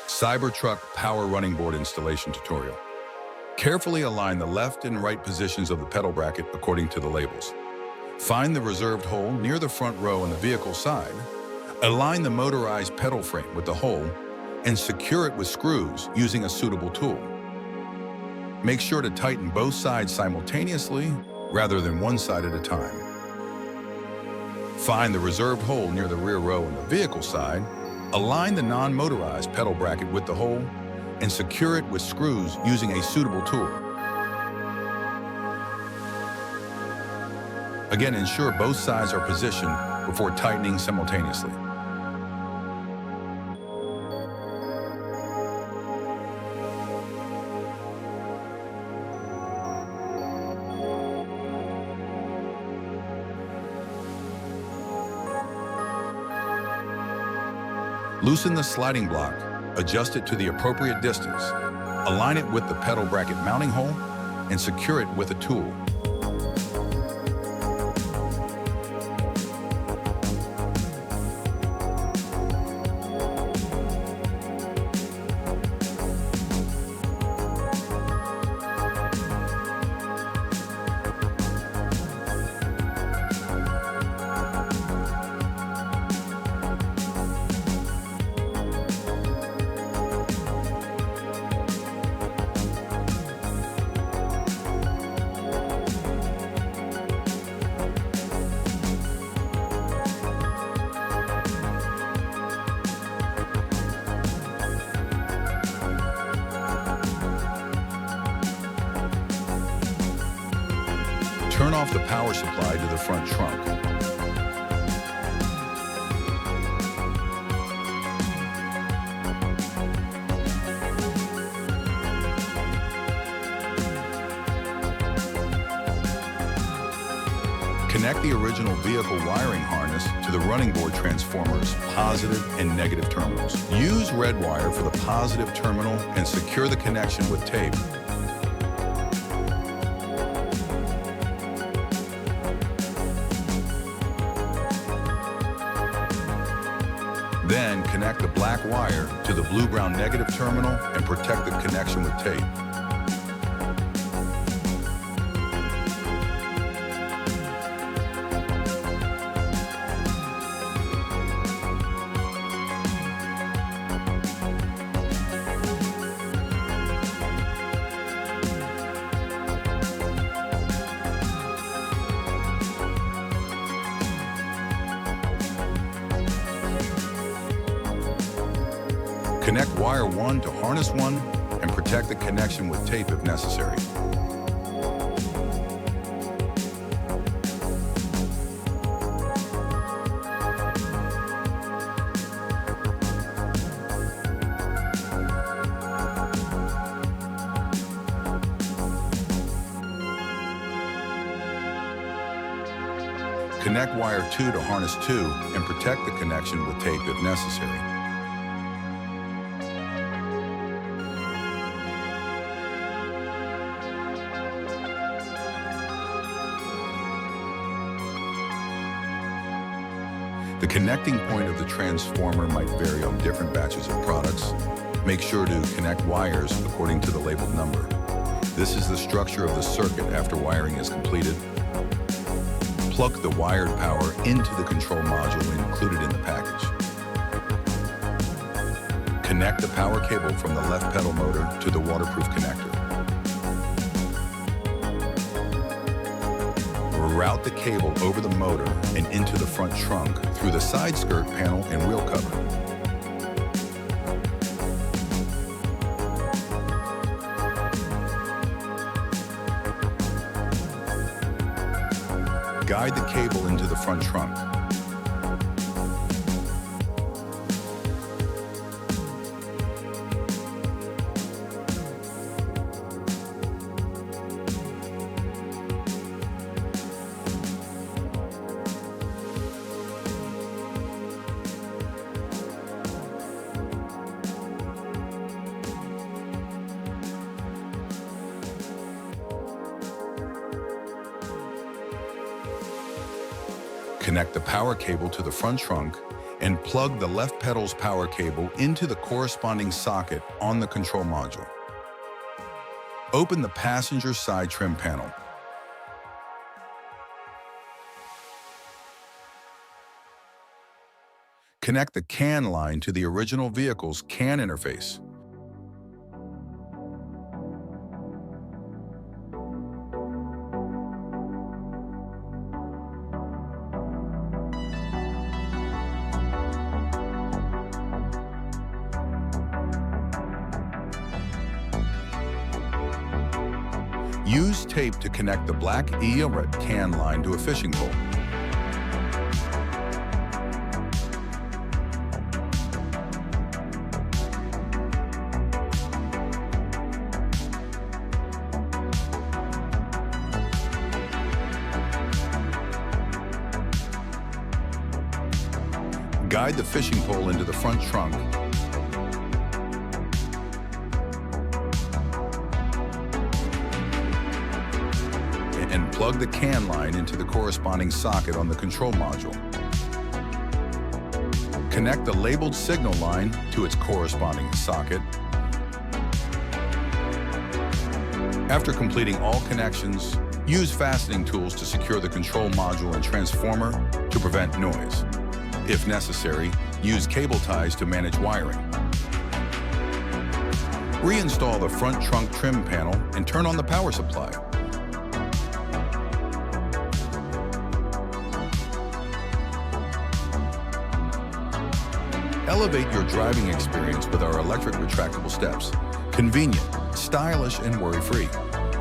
Cybertruck power running board installation tutorial. Carefully align the left and right positions of the pedal bracket according to the labels. Find the reserved hole near the front row on the vehicle side. Align the motorized pedal frame with the hole and secure it with screws using a suitable tool. Make sure to tighten both sides simultaneously rather than one side at a time. Find the reserved hole near the rear row on the vehicle side. Align the non-motorized pedal bracket with the hole and secure it with screws using a suitable tool. Again, ensure both sides are positioned before tightening simultaneously. Loosen the sliding block, adjust it to the appropriate distance, align it with the pedal bracket mounting hole, and secure it with a tool. Turn off the power supply to the front trunk. Connect the original vehicle wiring harness to the running board transformer's positive and negative terminals. Use red wire for the positive terminal and secure the connection with tape. Then connect the black wire to the blue-brown negative terminal and protect the connection with tape. Connect wire 1 to harness 1 and protect the connection with tape if necessary. Connect wire 2 to harness 2 and protect the connection with tape if necessary. The connecting point of the transformer might vary on different batches of products. Make sure to connect wires according to the labeled number. This is the structure of the circuit after wiring is completed. Plug the wired power into the control module included in the package. Connect the power cable from the left pedal motor to the waterproof connector. Route the cable over the motor and into the front trunk through the side skirt panel and wheel cover. Guide the cable into the front trunk. Connect the power cable to the front trunk and plug the left pedal's power cable into the corresponding socket on the control module. Open the passenger side trim panel. Connect the CAN line to the original vehicle's CAN interface. Use tape to connect the black E-ret CAN line to a fishing pole. Guide the fishing pole into the front trunk. And plug the CAN line into the corresponding socket on the control module. Connect the labeled signal line to its corresponding socket. After completing all connections, use fastening tools to secure the control module and transformer to prevent noise. If necessary, use cable ties to manage wiring. Reinstall the front trunk trim panel and turn on the power supply. Elevate your driving experience with our electric retractable steps. Convenient, stylish, and worry-free.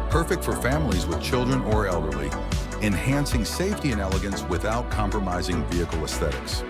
Perfect for families with children or elderly, enhancing safety and elegance without compromising vehicle aesthetics.